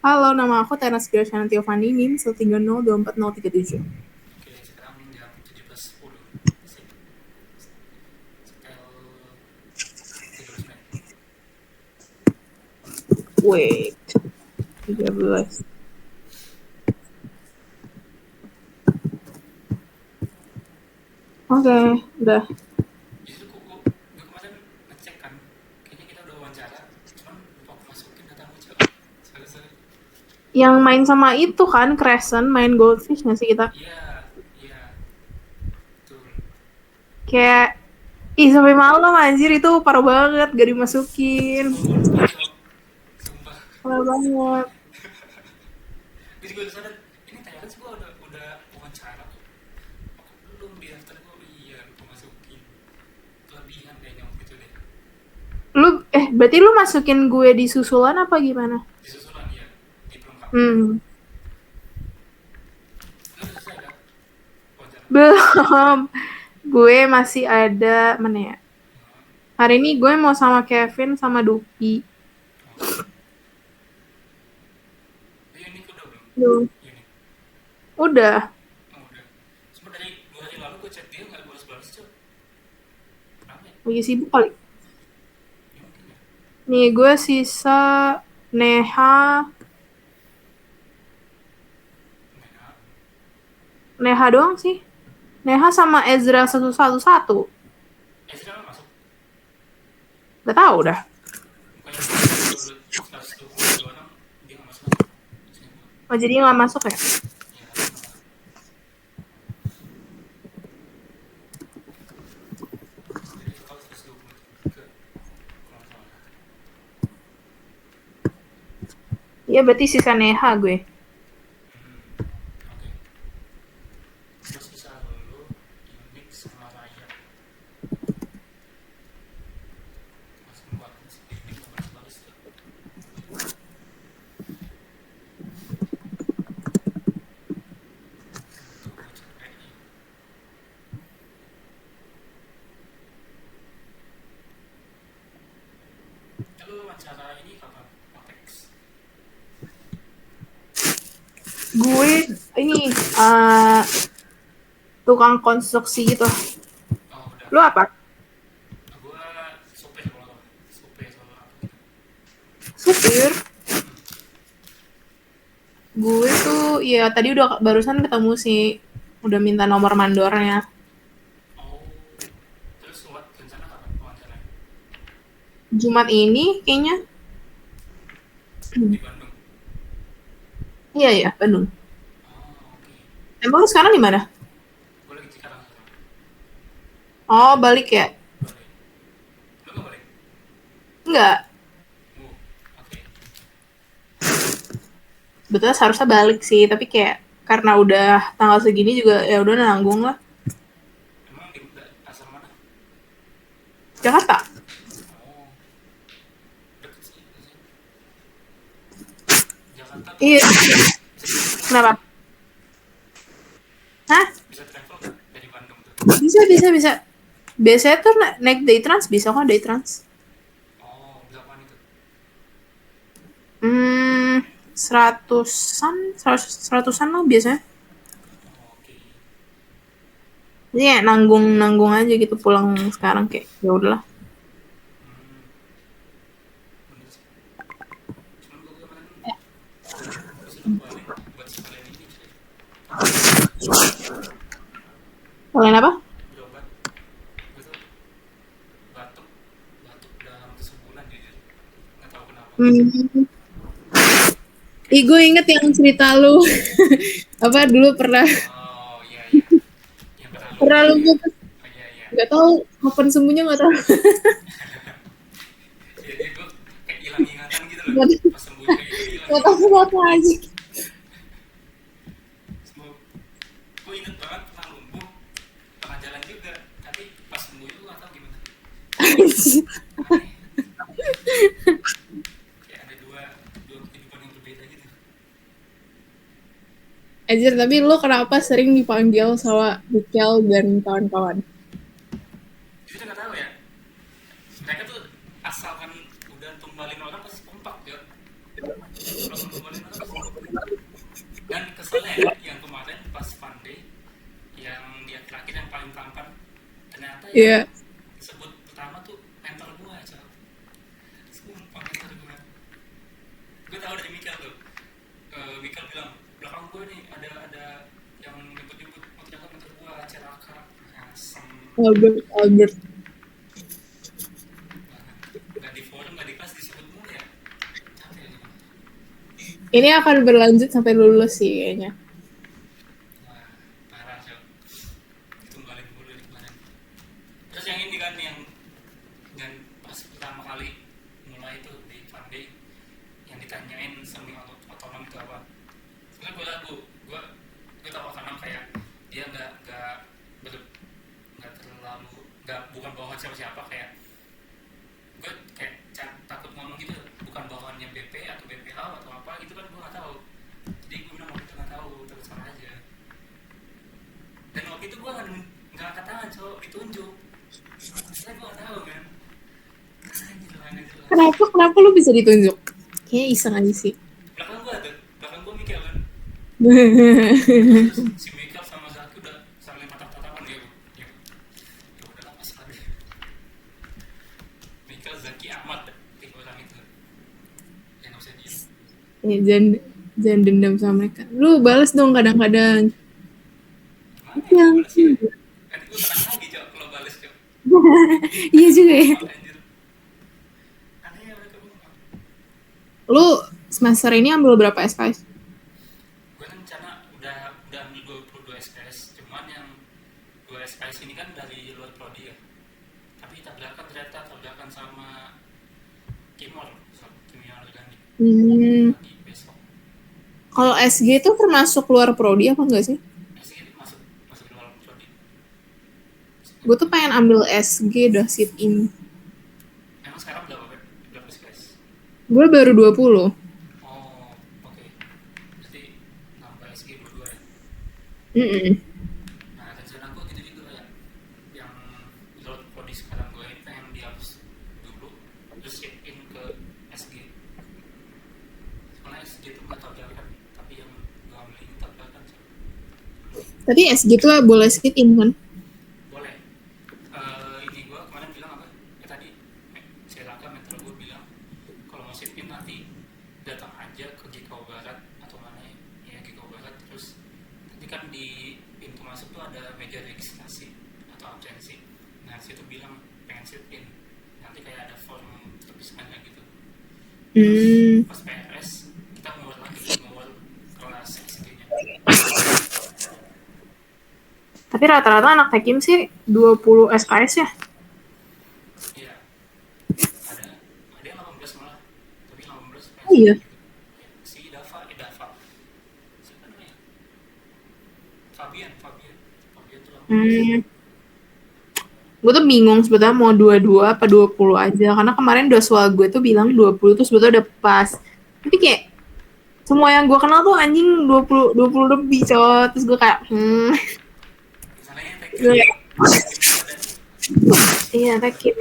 Halo, nama aku Tenas Graciana Tiovani, NIM 1302437. Oke, sekarang jam 17.10. Sip. Setel 13 menit. Wait, 13. Oke, udah. Justru gue kemarin ngecek kan, kayaknya kita udah wawancara, cuman lupa aku masukin datamu, Cok. Sorry. Yang main sama itu kan, Crescent, main Goldfish nggak sih kita? Iya, iya, betul. Kayak, sampai malam anjir, itu parah banget, gak dimasukin. Sumpah gue lupa, Cok. Sumpah. Parah banget. Terus gue sadar, ini ternyata gue udah wawancara tuh. Aku belum di daftar gue, iya lupa masukin. Kelebihan kayaknya waktu itu deh. Berarti lu masukin gue di susulan apa gimana? Di susulan, iya. Di perlengkapan. Hmm, Lu udah selesai kan wawancara? belum. Gue masih ada, mana ya? Nah, Hari ini gue mau sama Kevin sama Dupi. oke. Unik udah belum? Belum. Unik. Udah. Oh, udah. Cuma dari 2 hari lalu gue chat dia nggak balas-balas, Cok. Kenapa ya? Lagi sibuk kali. Ya mungkin ya. Nih gue sisa Neha, Nah, Neha doang sih. Neha sama Ezra 111. Ezra nggak masuk. Gak tau dah. Bukannya 126 dia nggak masuk. Sini gue. Oh jadi nggak masuk ya? Ya harusnya nggak masuk. Jadi total 123 kalau nggak salah. Iya berarti sisa Neha gue. Oke. Terus sisa lo Unik sama Raya. Masih empat. Unik nggak balas-balas tuh. Tuh gue chat Raya. Lo wawancara ini kapan? Apex. Gue ini eh, tukang konstruksi gitu. Oh udah. Lu apa? Gue sope kalau nggak salah. Sope soal apa gitu. Supir. Gue tuh ya tadi udah barusan ketemu sih. Udah minta nomor mandornya. Oh. Terus rencana kapan wawancaranya? Jumat ini kayaknya. Di Bandung. Iya ya, Bandung. Oh oke. Emang lu sekarang di mana? Gue lagi Cikarang sekarang. Oh, balik ya? Balik. Lo nggak balik? Enggak. Oh oke. Betul seharusnya balik sih, tapi kayak karena udah tanggal segini juga ya udah nanggung lah. Emang di asal mana? Jakarta. Oh deket sih. Jakarta tuh Iya. bisa travel nggak? Kenapa? Hah? Bisa travel nggak dari Bandung tuh? Bisa. Biasanya tuh naik day trans bisa kok day trans. Oh berapaan itu? Hmm, seratusan lah biasanya. Oh, oke. Jadi ya nanggung nanggung aja gitu pulang sekarang kayak ya udahlah. Hmm, bener sih. Cuman gue kemarin disuruh balik buat sekalian ini cuy. Obat. Kalian apa? Beli obat. Gue tuh batuk batuk udah hampir sebulan jujur. Nggak tahu kenapa. Hmm. Kayak Gue inget yang cerita lu apa dulu pernah oh iya iya. Yang pernah pernah lumpuh lu itu ya. Oh iya iya. nggak tahu kapan sembuhnya nggak tahu. Jadi gue kayak hilang ingatan gitu loh. Nggak Pas sembuhnya kayak gitu hilang nggak ingatan. tahu apa aja. Sembuh. Gue inget banget pernah lumpuh, pernah jalan juga. Tapi pas sembuh itu gak tau gimana. Aneh. Kayak ada dua kehidupan yang berbeda gitu. Anjir, tapi lo kenapa sering dipanggil sama Mikel dan kawan-kawan? Jujur gak tahu ya. Mereka tuh asalkan udah tumbalin orang pasti kompak ya. kalau ngomongin apa sih dan keselnya ya yang kemarin pas fun day yang di akhir-akhir yang paling tampan ternyata yang Iya. disebut pertama tuh mentor gue aja sumpah mentor gue tahu dari Mikael tuh. Mikael bilang belakang gue nih ada yang nyebut-nyebut oh ternyata mentor gue celaka asem Albert, Albert. banget nggak di forum nggak di kelas disebut mulu ya capek ya. Ini akan berlanjut sampai lulus sih kayaknya. Wah parah sih itu balik mulu nih kemarin terus yang ini kan yang pas pertama kali mulai itu di fun day yang ditanyain semi otonom itu apa sebenarnya gue ragu gue tahu otonom kayak dia nggak terlalu nggak bukan bawahan siapa-siapa kayak gue kayak takut ngomong gitu bukan bawahannya BP atau BPH atau apa gitu kan gue nggak tahu jadi gue bilang waktu itu nggak tahu terus salah aja dan waktu itu gue nggak angkat tangan cowok ditunjuk saya gue nggak tahu kan anjir lah Kenapa lu bisa ditunjuk? Kayaknya iseng aja sih. belakang gue mikir kan terus si Mikael sama Zaki udah saling tatap-tatapan dia ya, ya udah lah pasrah deh Mikael Zaki Ahmad tiga orang itu yang nggak usah diem Ya, jangan dendam sama mereka. Lu balas dong kadang-kadang. gimana ya kalau Yang balas ya nanti gue tenang lagi cok kalau balas cok iya juga ya. anjir aneh ya mereka berdua Lu semester ini ambil berapa SKS? gue kan rencana udah ambil 22 SKS cuman yang 2 SKS ini kan dari luar prodi ya tapi tabrakan sama Kimor kimia organik lagi besok Kalau SG itu termasuk luar prodi apa enggak sih? SG masuk di luar prodi Gue tuh pengen ambil SG dah sit in. emang sekarang berapa SKS Gue baru 20. oh oke berarti nambah SG berdua ya Mm-mm. nah rencana gue gitu juga ya yang luar prodi sekarang gue ini pengen dihapus dulu terus shift in ke SG karena SG itu nggak tabrakan tapi yang gue ambil ini tabrakan sih Tapi SG tuh boleh sit in kan? boleh ini gue kemarin bilang apa ya tadi Selaka mentor gue bilang kalau mau sit in nanti datang aja ke GKU Barat atau mana ya GKU Barat terus nanti kan di pintu masuk tuh ada meja registrasi atau absensi nah situ bilang pengen sit in nanti kayak ada form terpisahnya gitu terus pas PRS kita ngawal kelas SG-nya Tapi rata-rata anak Tekim sih 20 SKS ya. iya ada yang 18 malah tapi 18 Oh iya. gitu ya, si Dava siapa namanya Fabian tuh 18 Gue tuh bingung sebetulnya mau 22 apa 20 aja. Karena kemarin doswal gue tuh bilang 20 tuh sebetulnya udah pas. Tapi kayak semua yang gue kenal tuh anjing 20 lebih cowok. Terus gue kayak misalnya gue kayak, Tekim tuh ada nih iya Tekim.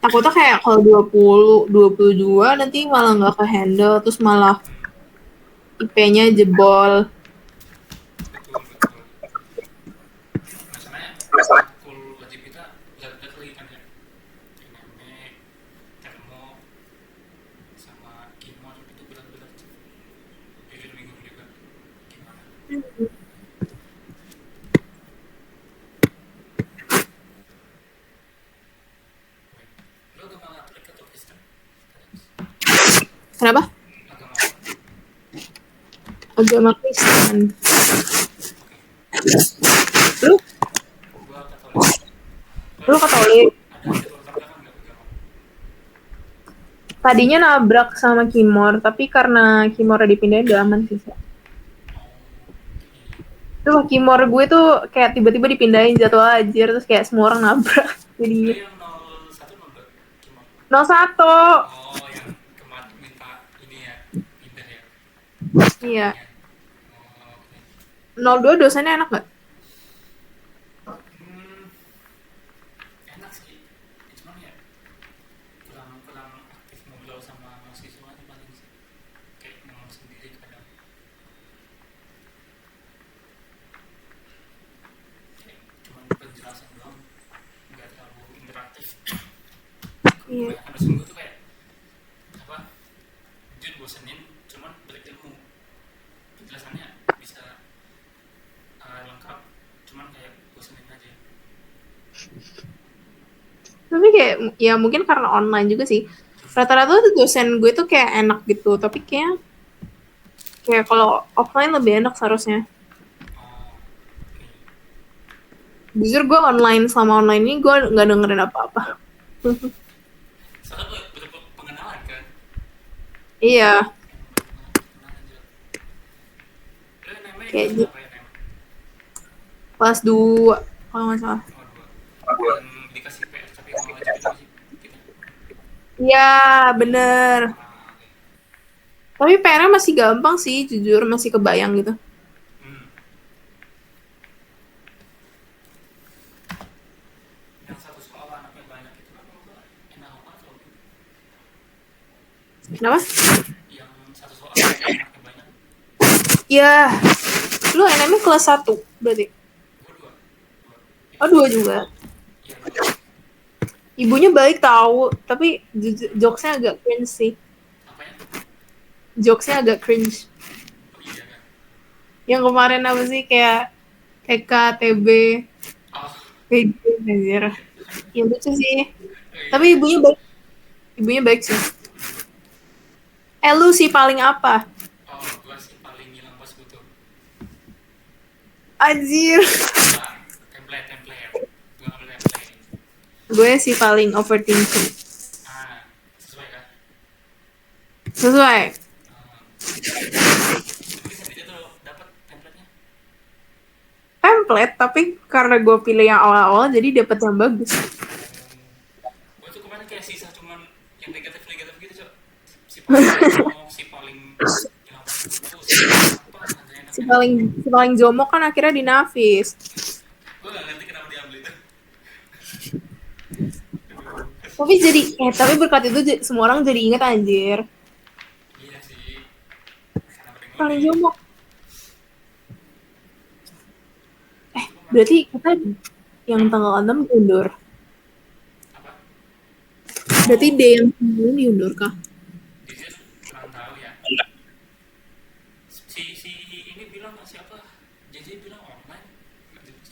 Takutnya kayak kalau 22 nanti malah nggak ke handle. Terus malah IP-nya jebol. betul masalahnya kul wajib kita berat-berat lagi kan ya NME termo sama kimor itu berat-berat jujur minggu juga gimana lo agama Katolik atau Kristen Kenapa? agama apa Agama Kristen. oke Lu, gua Katolik lu Katolik. ada jadwal tabrakan nggak agama Tadinya nabrak sama Kimor, tapi karena Kimor dipindahin udah aman sih. oh Tuh Kimor gue tuh kayak tiba-tiba dipindahin jadwal aja, terus kayak semua orang nabrak. lo Jadi yang 01 02 kimor 01. oh yang kemarin minta ini ya pindah ya Iya. cabangnya oh oke 02 dosennya enak gak? hmm, enak sih ya, cuman ya kurang aktif ngobrol ya mungkin karena online juga sih. Rata-rata tuh dosen gue tuh kayak enak gitu, tapi kayak kalau offline lebih enak seharusnya. Oh, oke. Jujur gue online selama online ini gue nggak dengerin apa-apa. Soalnya gue betul pengenalan kan. Iya, Pengenalan juga. Lo namanya kayak kelas berapa ya, Nem? kelas 2 kalau nggak salah. Oh, dua. Yang dikasih PS tapi nggak wajib itu sih kita. Iya, bener. Ah, oke. Tapi PR-nya masih gampang sih, jujur masih kebayang gitu. Hmm. Yang satu soal anaknya banyak itu kan kalau nggak enak apa atau Kenapa? yang satu soal anaknya banyak. Ya, lu NM kelas 1 berarti. Gue dua. Dua. Oh, 2 juga. Iya dua. Ibunya baik tahu, tapi jokesnya agak cringe sih. Apa ya? Jokesnya agak cringe. Oh iya kan. Yang kemarin apa sih kayak TK, TB, Oh kayak gitu, anjir. Ya lucu sih. iya Tapi iya. ibunya baik sih. Lu sih paling apa? Oh gue sih paling ngilang pas butuh. Anjir. Ah, template. Gue ngambil template. Gue sih paling overthinking. Ah, sesuai kan? Sesuai. Ah, itu bisa aja tuh dapat template-nya. Template, tapi karena gue pilih yang awal-awal jadi dapet yang bagus. Gue tuh kemarin kayak sisa cuman yang negatif gitu cok. Si paling ngomong, si paling bilang pas butuh, si apa, ada Si enak-enak. paling si paling jomok kan akhirnya di Nafis. Gue gak ngerti kenapa diambil itu. Aduh, Tapi berkat itu semua orang jadi inget anjir. iya sih. Karena pada Paling ngoding. jomok. Itu kemarin Berarti kita yang tanggal 6 diundur. apa? Berarti Oh, day yang sebelum diundur kah? Dizir kurang tahu ya. Si ini bilang siapa? JJ bilang online. Nggak jelas.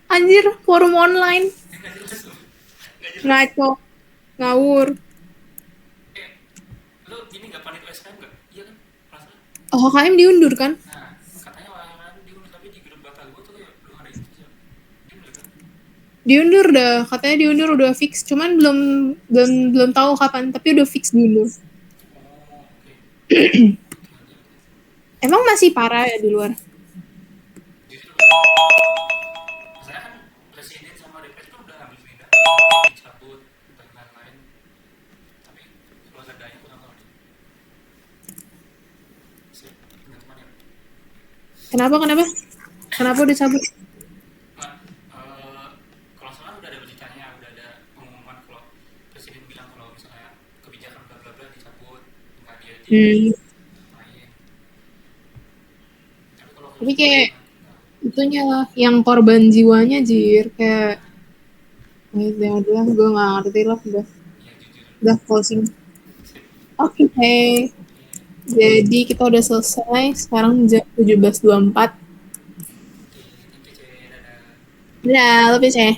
Anjir, forum online. Nggak jelas loh. Nggak jelas. Ngaco. Ngawur. Eh, lo ini nggak panik USKM nggak? Iya kan? Perasaan. Oh, HKM diundur kan? Nah, katanya orang diundur tapi di grup batal gue tuh kayak belum ada info sih. Diundur kan? Diundur dah. Katanya diundur udah fix. Cuman belum tahu kapan, tapi udah fix diundur. Oh, oke. Emang masih parah ya di luar? Justru masalahnya kan presiden sama DPR kan udah ambil tindakan dicabut dan lain-lain. Tapi kalau ada daya kurang tahu deh. Sih, teman-teman ya. Kenapa? Kenapa udah cabut? Nah, kalau salah udah ada beritanya, udah ada pengumuman kalau presiden bilang kalau misalnya kebijakan bla bla bla dicabut, nggak dia di Hmm. main. Tapi kalau Tapi kebijakan kayak nah, itunya lah, yang korban jiwanya jir. Kayak, ya udah, gue gak ngerti lah. ya jujur Udah closing. sip. Oke. Oke, Jadi kita udah selesai. Sekarang jam 17.24. oke, thank you, Cek. Dadah. Dadah, lebih sih.